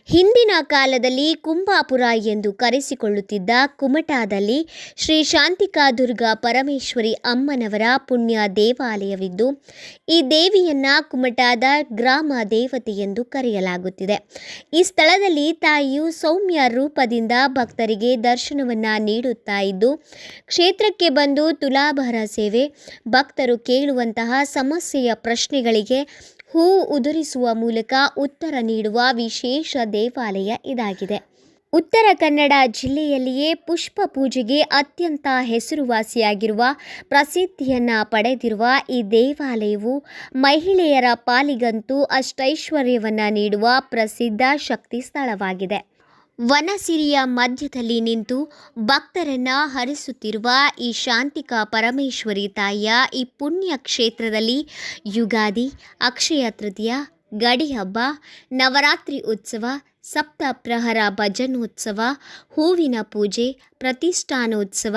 ಹಿಂದಿನ ಕಾಲದಲ್ಲಿ ಕುಂಬಾಪುರ ಎಂದು ಕರೆಸಿಕೊಳ್ಳುತ್ತಿದ್ದ ಕುಮಟಾದಲ್ಲಿ ಶ್ರೀ ಶಾಂತಿಕಾ ದುರ್ಗಾ ಪರಮೇಶ್ವರಿ ಅಮ್ಮನವರ ಪುಣ್ಯ ದೇವಾಲಯವಿದ್ದು, ಈ ದೇವಿಯನ್ನ ಕುಮಟಾದ ಗ್ರಾಮ ದೇವತೆ ಎಂದು ಕರೆಯಲಾಗುತ್ತಿದೆ. ಈ ಸ್ಥಳದಲ್ಲಿ ತಾಯಿಯು ಸೌಮ್ಯ ರೂಪದಿಂದ ಭಕ್ತರಿಗೆ ದರ್ಶನವನ್ನ ನೀಡುತ್ತಾ ಇದ್ದು, ಕ್ಷೇತ್ರಕ್ಕೆ ಬಂದು ತುಲಾಭಾರ ಸೇವೆ, ಭಕ್ತರು ಕೇಳುವಂತಹ ಸಮಸ್ಯೆಯ ಪ್ರಶ್ನೆಗಳಿಗೆ ಹೂ ಉದುರಿಸುವ ಮೂಲಕ ಉತ್ತರ ನೀಡುವ ವಿಶೇಷ ದೇವಾಲಯ ಇದಾಗಿದೆ. ಉತ್ತರ ಕನ್ನಡ ಜಿಲ್ಲೆಯಲ್ಲಿಯೇ ಪುಷ್ಪ ಪೂಜೆಗೆ ಅತ್ಯಂತ ಹೆಸರುವಾಸಿಯಾಗಿರುವ ಪ್ರಸಿದ್ಧಿಯನ್ನು ಪಡೆದಿರುವ ಈ ದೇವಾಲಯವು ಮಹಿಳೆಯರ ಪಾಲಿಗಂತೂ ಅಷ್ಟೈಶ್ವರ್ಯವನ್ನು ನೀಡುವ ಪ್ರಸಿದ್ಧ ಶಕ್ತಿ ಸ್ಥಳವಾಗಿದೆ. ವನಸಿರಿಯ ಮಧ್ಯದಲ್ಲಿ ನಿಂತು ಭಕ್ತರನ್ನ ಹರಿಸುತ್ತಿರುವ ಈ ಶಾಂತಿಕಾ ಪರಮೇಶ್ವರಿ ತಾಯಿಯ ಈ ಪುಣ್ಯ ಕ್ಷೇತ್ರದಲ್ಲಿ ಯುಗಾದಿ, ಅಕ್ಷಯ ತೃತೀಯ, ಗಡಿ ಹಬ್ಬ, ನವರಾತ್ರಿ ಉತ್ಸವ, ಸಪ್ತಪ್ರಹರ ಭಜನೋತ್ಸವ, ಹೂವಿನ ಪೂಜೆ, ಪ್ರತಿಷ್ಠಾನೋತ್ಸವ,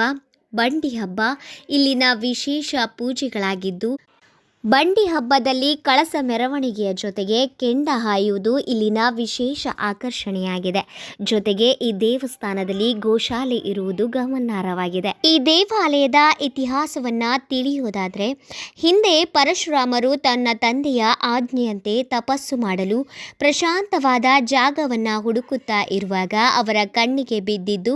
ಬಂಡಿ ಹಬ್ಬ ಇಲ್ಲಿನ ವಿಶೇಷ ಪೂಜೆಗಳಾಗಿದ್ದು, ಬಂಡಿ ಹಬ್ಬದಲ್ಲಿ ಕಳಸ ಮೆರವಣಿಗೆಯ ಜೊತೆಗೆ ಕೆಂಡ ಹಾಯುವುದು ಇಲ್ಲಿನ ವಿಶೇಷ ಆಕರ್ಷಣೆಯಾಗಿದೆ. ಜೊತೆಗೆ ಈ ದೇವಸ್ಥಾನದಲ್ಲಿ ಗೋಶಾಲೆ ಇರುವುದು ಗಮನಾರ್ಹವಾಗಿದೆ. ಈ ದೇವಾಲಯದ ಇತಿಹಾಸವನ್ನ ತಿಳಿಯುವುದಾದರೆ, ಹಿಂದೆ ಪರಶುರಾಮರು ತನ್ನ ತಂದೆಯ ಆಜ್ಞೆಯಂತೆ ತಪಸ್ಸು ಮಾಡಲು ಪ್ರಶಾಂತವಾದ ಜಾಗವನ್ನು ಹುಡುಕುತ್ತಾ ಇರುವಾಗ ಅವರ ಕಣ್ಣಿಗೆ ಬಿದ್ದಿದ್ದು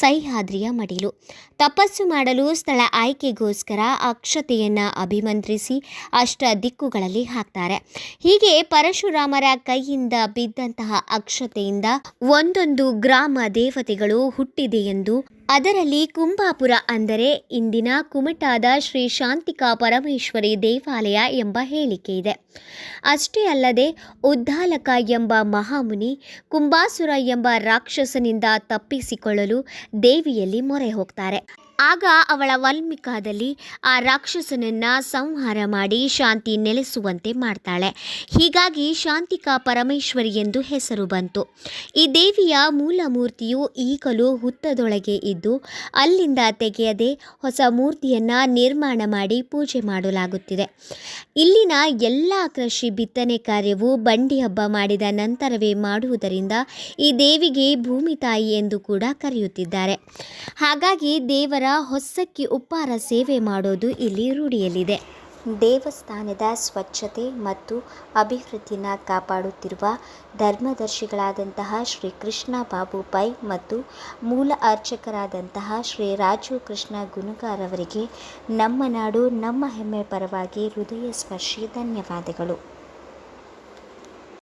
ಸಹ್ಯಾದ್ರಿಯ ಮಡಿಲು. ತಪಸ್ಸು ಮಾಡಲು ಸ್ಥಳ ಆಯ್ಕೆಗೋಸ್ಕರ ಅಕ್ಷತೆಯನ್ನು ಅಭಿಮಂತ್ರಿಸಿ ಅಷ್ಟ ದಿಕ್ಕುಗಳಲ್ಲಿ ಹಾಕ್ತಾರೆ. ಹೀಗೆ ಪರಶುರಾಮರ ಕೈಯಿಂದ ಬಿದ್ದಂತಹ ಅಕ್ಷತೆಯಿಂದ ಒಂದೊಂದು ಗ್ರಾಮ ದೇವತೆಗಳು ಹುಟ್ಟಿದೆ ಎಂದು, ಅದರಲ್ಲಿ ಕುಂಬಾಪುರ ಅಂದರೆ ಇಂದಿನ ಕುಮಟಾದ ಶ್ರೀ ಶಾಂತಿಕಾ ಪರಮೇಶ್ವರಿ ದೇವಾಲಯ ಎಂಬ ಹೇಳಿಕೆ ಇದೆ. ಅಷ್ಟೇ ಅಲ್ಲದೆ ಉದ್ದಾಲಕ ಎಂಬ ಮಹಾಮುನಿ ಕುಂಬಾಸುರ ಎಂಬ ರಾಕ್ಷಸನಿಂದ ತಪ್ಪಿಸಿಕೊಳ್ಳಲು ದೇವಿಯಲ್ಲಿ ಮೊರೆ ಹೋಗ್ತಾರೆ. ಆಗ ಅವಳ ವಲ್ಮಿಕಾದಲ್ಲಿ ಆ ರಾಕ್ಷಸನನ್ನ ಸಂಹಾರ ಮಾಡಿ ಶಾಂತಿ ನೆಲೆಸುವಂತೆ ಮಾಡ್ತಾಳೆ. ಹೀಗಾಗಿ ಶಾಂತಿಕಾ ಪರಮೇಶ್ವರಿ ಎಂದು ಹೆಸರು ಬಂತು. ಈ ದೇವಿಯ ಮೂಲ ಮೂರ್ತಿಯು ಈಗಲೂ ಹುತ್ತದೊಳಗೆ ಇದ್ದು, ಅಲ್ಲಿಂದ ತೆಗೆಯದೆ ಹೊಸ ಮೂರ್ತಿಯನ್ನು ನಿರ್ಮಾಣ ಮಾಡಿ ಪೂಜೆ ಮಾಡಲಾಗುತ್ತಿದೆ. ಇಲ್ಲಿನ ಎಲ್ಲ ಕೃಷಿ ಬಿತ್ತನೆ ಕಾರ್ಯವು ಬಂಡಿ ಹಬ್ಬ ಮಾಡಿದ ನಂತರವೇ ಮಾಡುವುದರಿಂದ ಈ ದೇವಿಗೆ ಭೂಮಿ ತಾಯಿ ಎಂದು ಕೂಡ ಕರೆಯುತ್ತಿದ್ದಾರೆ. ಹಾಗಾಗಿ ದೇವರ ಹೊಸಕ್ಕಿ ಉಪ್ಪಾರ ಸೇವೆ ಮಾಡೋದು ಇಲ್ಲಿ ರೂಢಿಯಲ್ಲಿದೆ. ದೇವಸ್ಥಾನದ ಸ್ವಚ್ಛತೆ ಮತ್ತು ಅಭಿವೃದ್ಧಿನ ಕಾಪಾಡುತ್ತಿರುವ ಧರ್ಮದರ್ಶಿಗಳಾದಂತಹ ಶ್ರೀ ಕೃಷ್ಣ ಬಾಬು ಪೈ ಮತ್ತು ಮೂಲ ಅರ್ಚಕರಾದಂತಹ ಶ್ರೀ ರಾಜು ಕೃಷ್ಣ ಗುನುಗಾರ್ ಅವರಿಗೆ ನಮ್ಮ ನಾಡು ನಮ್ಮ ಹೆಮ್ಮೆ ಪರವಾಗಿ ಹೃದಯ ಸ್ಪರ್ಶಿ ಧನ್ಯವಾದಗಳು.